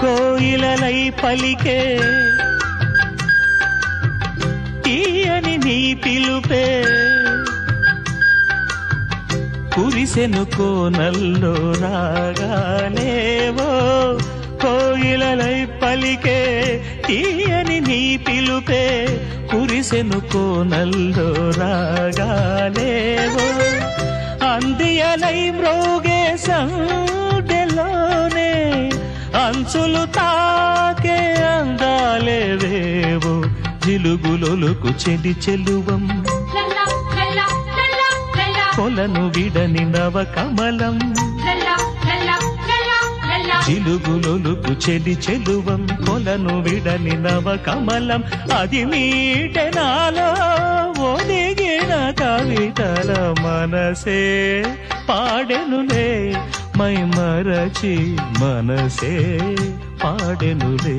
కోయిలలై పలికే తీయని నీ పిలుపే కురిసెను కోనల్లో రాగాలేవో కోయిలలై పలికే తీయని నీ పిలుపే కురిసెను కోనల్లో రాగాలేవో అందియలై మ్రోగే సండెలోనే అంచులు తాకే అందాలేవేవో జిలుగులొలుకు చెలి చెలువం కొలను విడని నవ కమలం జిలుగులొలుకు చెలి చెలువం కొలను విడని నవ కమలం అది మీటెనాలో ఒదిగిన కవితల మనసే పాడెనులే మై మరచి మనసే పాడెనులే